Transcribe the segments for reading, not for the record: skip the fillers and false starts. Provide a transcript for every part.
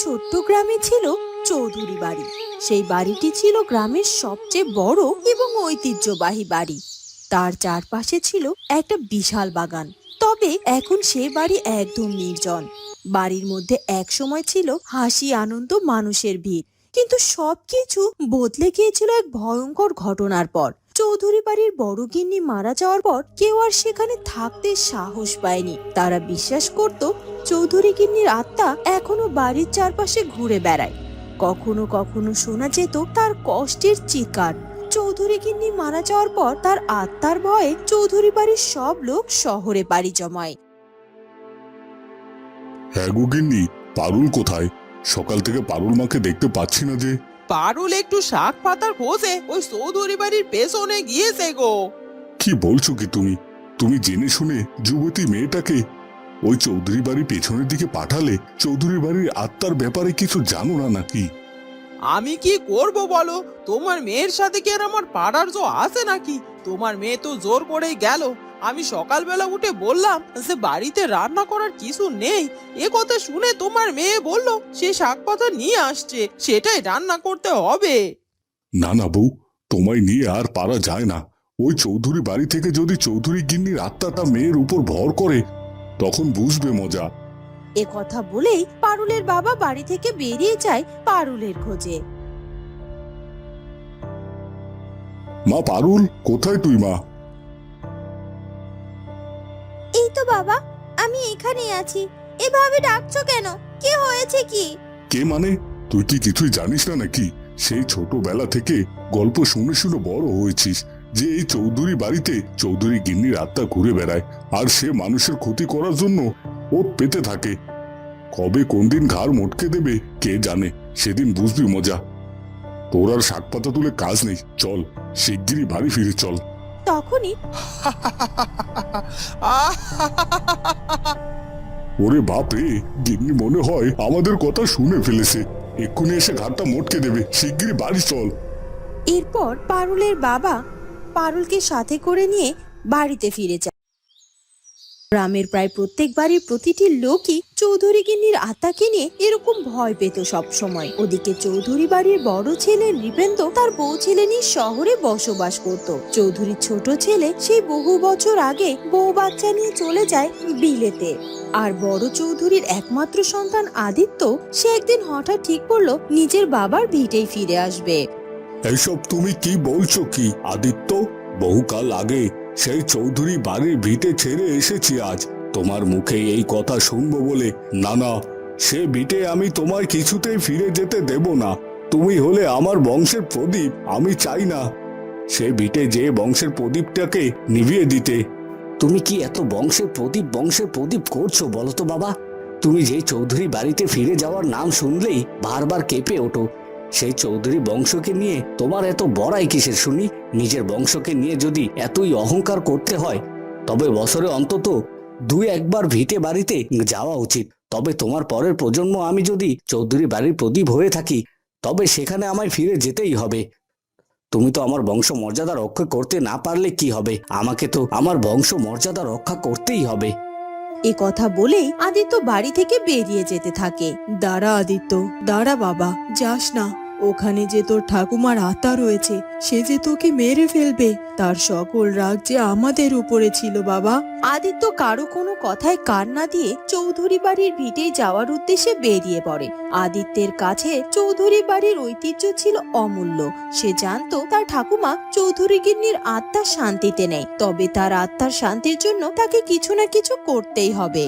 ছোট্ট গ্রামে ছিল চৌধুরী বাড়ি। সেই বাড়িটি ছিল গ্রামের সবচেয়ে বড় এবং ঐতিহ্যবাহী বাড়ি। তার চারপাশে ছিল একটা বিশাল বাগান। তবে এখন সে বাড়ি একদম নির্জন। বাড়ির মধ্যে এক সময় ছিল হাসি, আনন্দ, মানুষের ভিড়। কিন্তু সবকিছু বদলে গিয়েছিল এক ভয়ঙ্কর ঘটনার পর। চৌধুরী বাড়ির বড় গিন্নি মারা যাওয়ার পর কেউ আর সেখানে থাকতে সাহস পায়নি। তারা বিশ্বাস করত চৌধুরী গিন্নির আত্মা এখনো বাড়ির চারপাশে ঘুরে বেড়ায়। কখনো কখনো শোনা যেত তার কষ্টের চিৎকার। চৌধুরী গিন্নি মারা যাওয়ার পর তার আত্মার ভয়ে চৌধুরী বাড়ির সব লোক শহরে পাড়ি জমায়। হ্যাঁ গো গিন্নি, পারুল কোথায়? সকাল থেকে পারুল মাকে দেখতে পাচ্ছি না যে। পারুল একটু শাক পাতার খোঁজে ওই চৌধুরী বাড়ির পেছনে গিয়েছে গো। কি বলছো কি তুমি? তুমি জেনে শুনে যুবতী মেয়েটাকে ওই চৌধুরী বাড়ির পেছনের দিকে পাঠালে? চৌধুরী বাড়ির আত্মার ব্যাপারে কিছু জানো না নাকি? আমি কি করব বলো? তোমার মেয়ের সাথে কি আর আমার পাড়ার জো আছে নাকি? তোমার মেয়ে তো জোর করেই গেল। আমি সকালবেলা উঠে বললাম যে বাড়িতে রান্না করার কিছু নেই। এ কথা শুনে তোমার মেয়ে বলল সে শাক পাতা নিয়ে আসছে, সেটাই রান্না করতে হবে। না না বউ, তোমায় নিয়ে আর পারা যায় না। ওই চৌধুরী বাড়ি থেকে যদি চৌধুরী গিন্নির আত্মাটা মেয়ের উপর ভর করে, তখন বুঝবে মজা। এ কথা বলেই পারুলের বাবা বাড়ি থেকে বেরিয়ে যায় পারুলের খোঁজে। মা পারুল, কোথায় তুই মা? এই তো বাবা, আমি এখানেই আছি। এভাবে ডাকছো কেন? কি হয়েছে কি? কে মানে? তুই কি কিছুই জানিস না নাকি? সেই ছোটবেলা থেকে গল্প শুনে শুনে বড় হয়েছিস যে এই চৌধুরী বাড়িতে চৌধুরী গিন্নির আত্মা ঘুরে বেড়ায়, আর সে মানুষের ক্ষতি করার জন্য ওত পেতে থাকে। কবে কোন দিন ঘাড় মটকে দেবে কে জানে, সেদিন বুঝবি মজা। তোর আর শাক পাতা তুলে কাজ নেই, চল শিগগিরই বাড়ি ফিরে চল। তখনই ওরে বাপ রে, গিন্নি মনে হয় আমাদের কথা শুনে ফেলেছে। এক্ষুনি এসে ঘাড়টা মটকে দেবে, শিগগিরই বাড়ি চল। এরপর পারুলের বাবা পারুলকে সাথে করে নিয়ে বাড়িতে ফিরে যায়। গ্রামের প্রায় প্রত্যেক বাড়ির প্রতিটি লোকই চৌধুরী গিন্নির আত্মাকে নিয়ে এরকম ভয় পেত সব সময়। ওদিকে চৌধুরী বাড়ির বড় ছেলে নৃপেন্দ্র তার বউ ছেলে নিয়ে শহরে বসবাস করত। চৌধুরীর ছোট ছেলে সেই বহু বছর আগে বউ বাচ্চা নিয়ে চলে যায় বিলেতে। আর বড় চৌধুরীর একমাত্র সন্তান আদিত্য, সে একদিন হঠাৎ ঠিক করলো নিজের বাবার ভিটেই ফিরে আসবে। এইসব তুমি কি বলছো কি আদিত্য? বহুকাল আগে সেই চৌধুরী বাড়ির ভিটে ছেড়ে এসেছি আজ। তোমার মুখে এই কথা শুনবো বলে? না না, সে ভিটে আমি তোমায় কিছুতেই ফিরে যেতে দেব না। তুমি হলে আমার বংশের প্রদীপ, আমি চাই না সে ভিটে যে বংশের প্রদীপটাকে নিভিয়ে দিতে। তুমি কি এত বংশের প্রদীপ করছো বলো তো বাবা? তুমি যে চৌধুরী বাড়িতে ফিরে যাওয়ার নাম শুনলেই বারবার কেঁপে ওঠো। সেই চৌধুরী বংশকে নিয়ে তোমার এত বড়াই কিসের শুনি? নিজের বংশকে নিয়ে যদি এতই অহংকার করতে হয়, তবে বছরে অন্তত দুই একবার ভিটে বাড়িতে যাওয়া উচিত। তবে তোমার পরের প্রজন্ম আমি যদি চৌধুরী বাড়ির প্রদীপ হয়ে থাকি, তবে সেখানে আমায় ফিরে যেতেই হবে। তুমি তো আমার বংশ মর্যাদা রক্ষা করতে না পারলে কি হবে? আমাকে তো আমার বংশ মর্যাদা রক্ষা করতেই হবে। এ কথা বলেই আদিত্য বাড়ি থেকে বেরিয়ে যেতে থাকে। দাঁড়া আদিত্য, দাঁড়া বাবা, যাস না। ওখানে যে তোর ঠাকুমার আত্মা রয়েছে, সে যে তোকে মেরে ফেলবে। তার সকল রাগ যে আমাদের উপরে ছিল বাবা। আদিত্য কারো কোনো কথায় কান না দিয়ে চৌধুরী বাড়ির ভিটেই যাওয়ার উদ্দেশ্যে বেরিয়ে পড়ে। আদিত্যের কাছে চৌধুরী বাড়ির ঐতিহ্য ছিল অমূল্য। সে জানতো তার ঠাকুমা চৌধুরী গিন্নির আত্মা শান্তিতে নেই, তবে তার আত্মার শান্তির জন্য তাকে কিছু না কিছু করতেই হবে।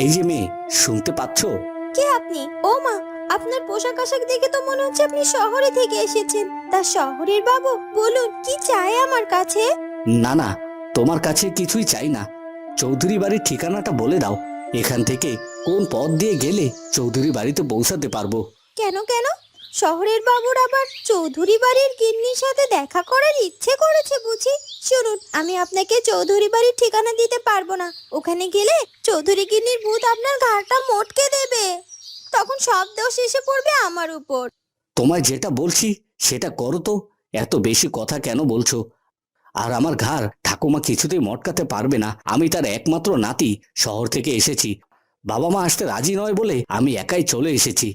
এই যে মেয়ে, শুনতে পাচ্ছ? কে আপনি? ও মা, আপনার পোশাক আশাক দেখে তো মনে হচ্ছে আপনি শহরে থেকে এসেছেন। তা শহরের বাবু, বলুন কি চাই আমার কাছে? না না, তোমার কাছে কিছুই চাই না। চৌধুরী বাড়ির ঠিকানাটা বলে দাও। এখান থেকে কোন পথ দিয়ে গেলে চৌধুরী বাড়িতে পৌঁছাতে পারবো? কেন কেন? শহরের বাবুর আবার চৌধুরী বাড়ির গিন্নির সাথে দেখা করার ইচ্ছে করেছে বুঝি? শুনুন, আমি আপনাকে চৌধুরী বাড়ির ঠিকানা দিতে পারবো না। ওখানে গেলে চৌধুরী গিন্নির ভূত আপনার ঘাড়টা মটকে দেবে। তখন সব দোষ এসে পড়বে আমার উপর। তোমায় যেটা বলছি সেটা করো তো। এত বেশি কথা কেন বলছো? আর আমার ঘাড় ঠাকুমা কিছুতেই মটকাতে পারবে না। আমি তার একমাত্র নাতি, শহর থেকে এসেছি। বাবা মা আসতে রাজি নয় বলে আমি একাই চলে এসেছি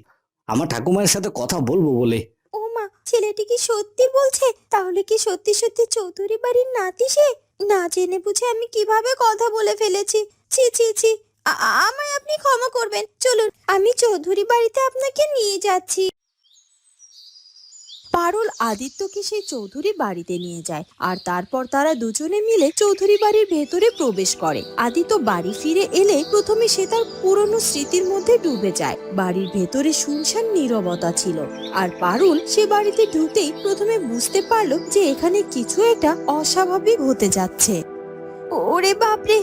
আমার ঠাকুমার সাথে কথা বলবো বলে। ও মা, ছেলেটি কি সত্যি বলছে? তাহলে কি সত্যি সত্যি চৌধুরী বাড়ির নাতি সে? না জেনে বুঝে আমি কিভাবে কথা বলে ফেলেছি। ছি ছি ছি, আমায় আপনি ক্ষমা করবেন। চলুন, আমি চৌধুরী বাড়িতে আপনাকে নিয়ে যাচ্ছি। পারুল আদিত্যকে সেই চৌধুরী বাড়িতে নিয়ে যায়, আর তারপর তারা দুজনে মিলে চৌধুরী বাড়ির ভেতরে প্রবেশ করে। আদিত্য বাড়ি ফিরে এলে প্রথমে সে তার পুরনো স্মৃতির মধ্যে ডুবে যায়। বাড়ির ভেতরে শুনশান নীরবতা ছিল, আর পারুল সে বাড়িতে ঢুকতেই প্রথমে বুঝতে পারলো যে এখানে কিছু একটা অস্বাভাবিক হতে যাচ্ছে। ওরে বাপরে,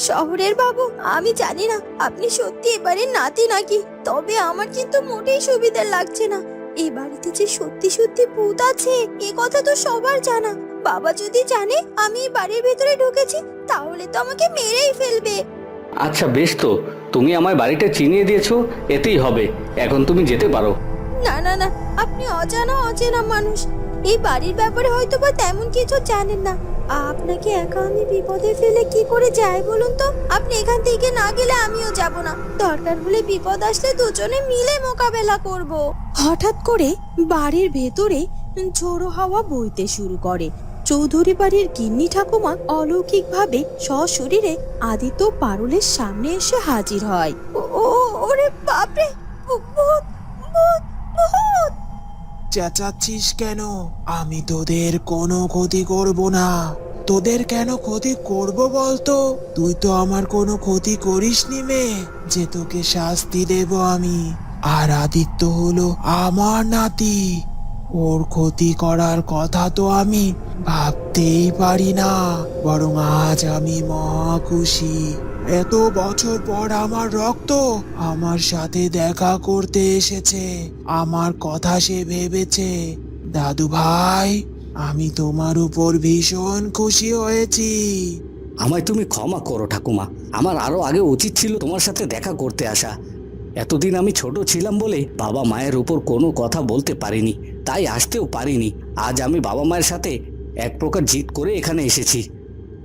শহরের বাবু, আমি জানি না আপনি সত্যি এবারে নাতি নাকি, তবে আমার কিন্তু মোটেই সুবিধা লাগছে না। এই বাড়িতে যে সত্যি সত্যি ভূত আছে এ কথা তো সবার জানা। বাবা যদি জানে আমি এই বাড়ির ভেতরে ঢুকেছি তাহলে তো আমাকে মেরেই ফেলবে। আচ্ছা বেশ, তো তুমি আমায় বাড়িটা চিনিয়ে দিয়েছো, এতেই হবে। এখন তুমি যেতে পারো। না না না, আপনি অচেনা মানুষ, এই বাড়ির ব্যাপারে হয়তো বা তেমন কিছু জানেন না। আপনাকে একা আমি বিপদে ফেলে কি করে যাই বলুন তো? আপনি এখান থেকে না গেলে আমিও যাব না। দরকার হলে বিপদ আসলে দুজনে মিলে মোকাবেলা করব। হঠাৎ করে বাড়ির ভেতরে ঝোড়ো হাওয়া বইতে শুরু করে। চৌধুরী বাড়ির গিন্নি ঠাকুমা অলৌকিকভাবে সশরীরে আদিত্য পারুলের সামনে এসে হাজির হয়। ওরে বাপরে, ভূত ভূত ভূত! চেঁচাচ্ছিস কেন? আমি তোদের কোনো ক্ষতি করব না। তোদের কেন ক্ষতি করব বলতো? তুই তো আমার কোনো ক্ষতি করিসনি মেয়ে, যে তোকে শাস্তি দেব আমি। আর আদিত্য হলো আমার নাতি, ওর ক্ষতি করার কথা তো আমি ভাবতেই পারি না। বরং আজ আমি মহা খুশি। এত বছর পর আমার রক্ত আমার সাথে দেখা করতে এসেছে। আমার কথা সে ভেবেছে। দাদু ভাই, আমি তোমার উপর ভীষণ খুশি হয়েছি। আমায় তুমি ক্ষমা করো ঠাকুমা, আমার আরো আগে উচিত ছিল তোমার সাথে দেখা করতে আসা। এতদিন আমি ছোট ছিলাম বলে বাবা মায়ের উপর কোনো কথা বলতে পারিনি, তাই আসতেও পারিনি। আজ আমি বাবা মায়ের সাথে এক প্রকার জিদ করে এখানে এসেছি।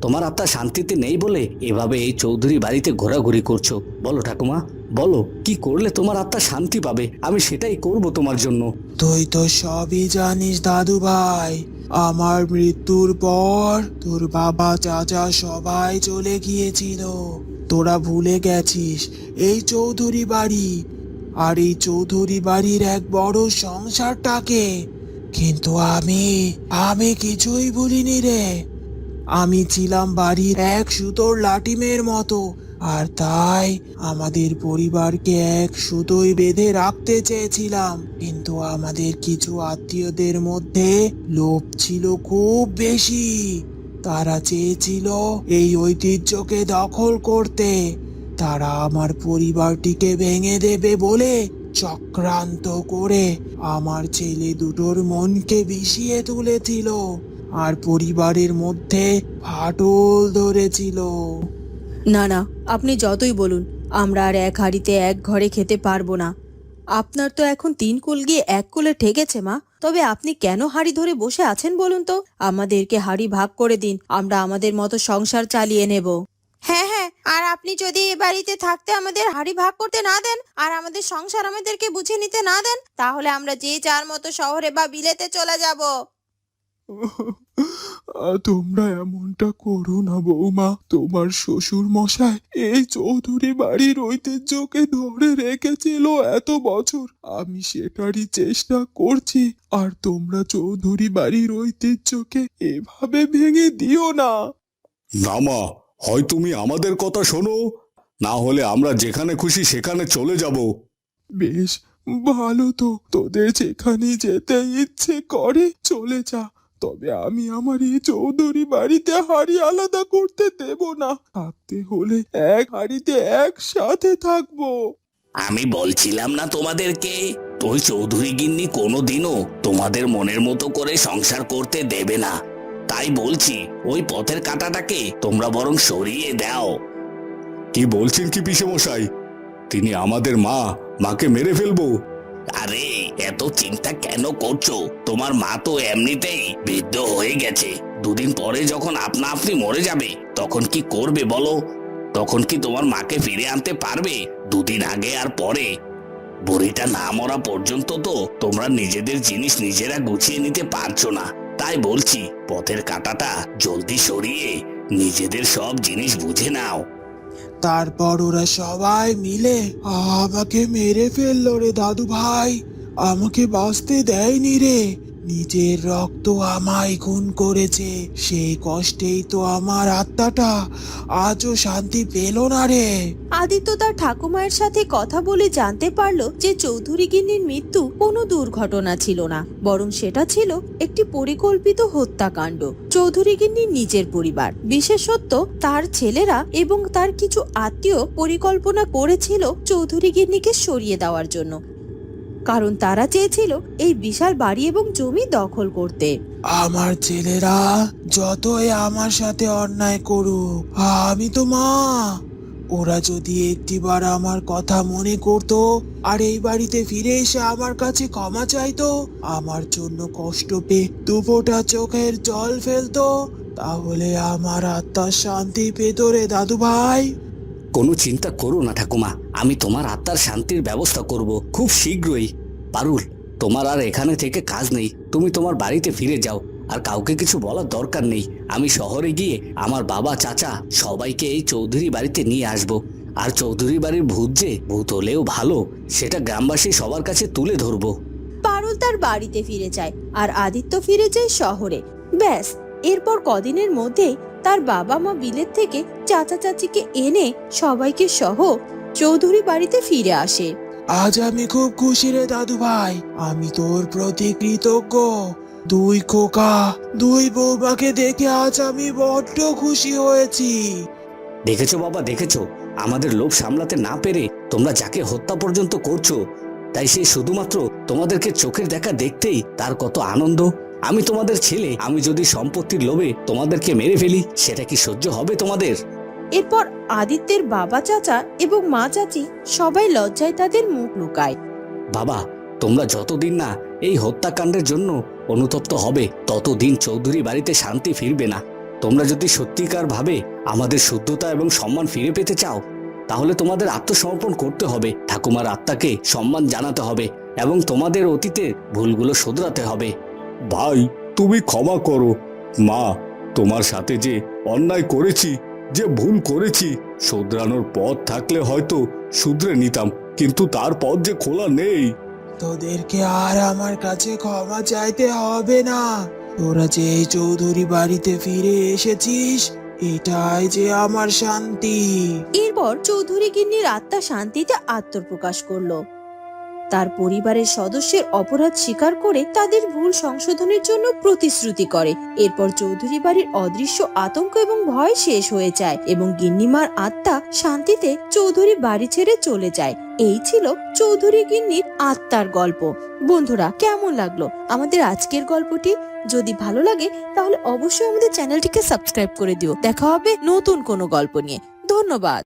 তোমার আত্মা শান্তিতে নেই বলে এভাবে এই চৌধুরী বাড়িতে ঘোরাঘুরি করছো। বলো ঠাকুমা, বলো কি করলে তোমার আত্মা শান্তি পাবে, আমি সেটাই করব তোমার জন্য। তুই তো সবই জানিস দাদু ভাই। আমার মৃত্যুর পর তোর বাবা চাচা সবাই চলে গিয়েছিল। তোরা ভুলে গেছিস এই চৌধুরী বাড়ি আর এই চৌধুরী বাড়ির এক বড় সংসারটাকে। কিন্তু আমি কিছুই ভুলিনি রে। আমি ছিলাম বাড়ির এক সুতোর লাটিমের মতো, আর তাই আমাদের পরিবারকে এক সুতোয় বেঁধে রাখতে চেয়েছিলাম। কিন্তু আমাদের কিছু আত্মীয়দের মধ্যে লোভ ছিল খুব বেশি। তারা চেয়েছিল এই ঐতিহ্যকে দখল করতে। তারা আমার পরিবারটিকে ভেঙে দেবে বলে চক্রান্ত করে আমার ছেলে দুটোর মনকে বিষিয়ে তুলেছিল, আর পরিবারের মধ্যে ফাটল ধরেছিল। না না, আপনি যতই বলুন আমরা আর এক হাঁড়িতে এক ঘরে খেতে পারবো না। আপনার তো এখন 3 কুল গিয়ে 1 কুলে ঠেকেছে মা। তবে আপনি কেন হাঁড়ি ধরে বসে আছেন বলুন তো? আমাদেরকে হাঁড়ি ভাগ করে দিন, আমরা আমাদের মতো সংসার চালিয়ে নেব। হ্যাঁ হ্যাঁ, আর আপনি যদি এ বাড়িতে থাকতে আমাদের হাঁড়ি ভাগ করতে না দেন আর আমাদের সংসার আমাদেরকে বুঝে নিতে না দেন, তাহলে আমরা যে যার মতো শহরে বা বিলেতে চলে যাব। তোমরা এমনটা করো না বৌমা। তোমার শ্বশুর মশাই এই চৌধুরী বাড়ির ঐতিহ্যকে ধরে রেখেছিল এত বছর। আমি সেটারই চেষ্টা করছি, আর তোমরা চৌধুরী বাড়ির ঐতিহ্যকে এভাবে ভেঙে দিও না। না মা, হয় তুমি আমাদের কথা শোনো, না হলে আমরা যেখানে খুশি সেখানে চলে যাব। বেশ ভালো, তো তোদের যেখানে যেতে ইচ্ছে করে চলে যা। তবে আমি আমার এই চৌধুরী বাড়িতে হাঁড়ি আলাদা করতে দেব না। থাকতে হলে এক হাঁড়িতে একসাথে থাকবো। আমি বলছিলাম না তোমাদেরকে, ওই চৌধুরী গিন্নি কোনোদিনও তোমাদের মনের মতো করে সংসার করতে দেবে না। তাই বলছি, ওই পথের কাঁটাটাকে তোমরা বরং সরিয়ে দাও। কি বলছেন কি পিসেমশাই? তিনি আমাদের মাকে মেরে ফেলবো? আরে এত চিন্তা কেন করছো? তোমার মা তো এমনিতেই বৃদ্ধ হয়ে গেছে, দুদিন পরে যখন আপনা আপনি মরে যাবে তখন কি করবে বলো? তখন কি তোমার মাকে ফিরে আনতে পারবে? দুদিন আগে আর পরে বুড়িটা না মরা পর্যন্ত তো তোমরা নিজেদের জিনিস নিজেরা গুছিয়ে নিতে পারছো না। তাই বলছি, পথের কাঁটাটা জলদি সরিয়ে নিজেদের সব জিনিস বুঝে নাও। তারপর ওরা সবাই মিলে আমাকে মেরে ফেললো রে দাদু ভাই। আমাকে বাঁচতে দেয়নি রে, নিজের রক্ত আমায় খুন করেছে। সেই কষ্টেই তো আমার আত্মাটা আজও শান্তি পেল না রে। আদিত্য তার ঠাকুমায়ের সাথে কথা বলে জানতে পারলো যে চৌধুরী গিন্নির মৃত্যু কোনো দুর্ঘটনা ছিল না, বরং সেটা ছিল একটি পরিকল্পিত হত্যাকাণ্ড। চৌধুরী গিন্নির নিজের পরিবার, বিশেষত তার ছেলেরা এবং তার কিছু আত্মীয় পরিকল্পনা করেছিল চৌধুরী গিন্নিকে সরিয়ে দেওয়ার জন্য, কারণ তারা চেয়েছিল এই বিশাল বাড়ি এবং জমি দখল করতে। আমার ছেলেরা যতই আমার সাথে অন্যায় করুক, আমি তো মা। ওরা যদি একটিবার আমার কথা মনে করতো আর এই বাড়িতে ফিরে এসে আমার কাছে ক্ষমা চাইতো, আমার জন্য কষ্ট পেয়ে দুফোঁটা চোখের জল ফেলতো, তাহলে আমার আত্মার শান্তি পেত রে দাদু ভাই। কোনো চিন্তা করো না ঠাকুমা, আমি তোমার আত্মার শান্তির ব্যবস্থা করব খুব শীঘ্রই। পারুল, তোমার আর এখানে থেকে কাজ নেই, তুমি তোমার বাড়িতে ফিরে যাও। আর কাউকে কিছু বলার দরকার নেই। আমি শহরে গিয়ে আমার বাবা, চাচা সবাইকে এই চৌধুরী বাড়িতে নিয়ে আসব। আর চৌধুরী বাড়ির ভূত যে ভূত হলেও ভালো, সেটা গ্রামবাসী সবার কাছে তুলে ধরবো। পারুল তার বাড়িতে ফিরে যায় আর আদিত্য ফিরে যায় শহরে। ব্যাস, এরপর কদিনের মধ্যেই তার বাবা মা বিলেত থেকে চাচা চাচিকে এনে সবাইকে সহ চৌধুরী বাড়িতে ফিরে আসে। আজ আমি খুব খুশি রে দাদু ভাই, আমি তোর প্রতি কৃতজ্ঞ। দুই খোকা, দুই বৌমাকে দেখে আজ আমি বড্ড খুশি হয়েছি। দেখেছো বাবা, দেখেছো, আমাদের লোভ সামলাতে না পেরে তোমরা যাকে হত্যা পর্যন্ত করছো, তাই সে শুধুমাত্র তোমাদেরকে চোখের দেখা দেখতেই তার কত আনন্দ। আমি তোমাদের ছেলে, আমি যদি সম্পত্তির লোভে তোমাদেরকে মেরে ফেলি, সেটা কি সহ্য হবে তোমাদের? এরপর আদিত্যের বাবা, চাচা এবং মা, চাচি সবাই লজ্জায় তাদের মুখ লুকায়। বাবা, তোমরা যতদিন না এই হত্যাকাণ্ডের জন্য অনুতপ্ত হবে, ততদিন চৌধুরী বাড়িতে শান্তি ফিরবে না। তোমরা যদি সত্যিকার ভাবে আমাদের শুদ্ধতা এবং সম্মান ফিরে পেতে চাও, তাহলে তোমাদের আত্মসমর্পণ করতে হবে, ঠাকুমার আত্মাকে সম্মান জানাতে হবে এবং তোমাদের অতীতের ভুলগুলো শোধরাতে হবে। ভাই, তুমি ক্ষমা করো। মা, তোমার সাথে যে অন্যায় করেছি, যে ভুল করেছি, শোধরানোর পথ থাকলে হয়তো শুধরে নিতাম, কিন্তু তার পথ যে খোলা নেই। তোদেরকে আর আমার কাছে ক্ষমা চাইতে হবে না। তোরা যে এই চৌধুরী বাড়িতে ফিরে এসেছিস, এটাই যে আমার শান্তি। এরপর চৌধুরী গিন্নির আত্মা শান্তিতে আত্মপ্রকাশ করলো। তার পরিবারের সদস্যের অপরাধ স্বীকার করে তাদের ভুল সংশোধনের জন্য প্রতিশ্রুতি করে। এরপর চৌধুরী বাড়ির অদৃশ্য আতঙ্ক এবং ভয় শেষ হয়ে যায় এবং গিন্নিমার আত্মা শান্তিতে চৌধুরী বাড়ি ছেড়ে চলে যায়। এই ছিল চৌধুরী গিন্নির আত্মার গল্প। বন্ধুরা, কেমন লাগলো আমাদের আজকের গল্পটি? যদি ভালো লাগে তাহলে অবশ্যই আমাদের চ্যানেলটিকে সাবস্ক্রাইব করে দিও। দেখা হবে নতুন কোনো গল্প নিয়ে। ধন্যবাদ।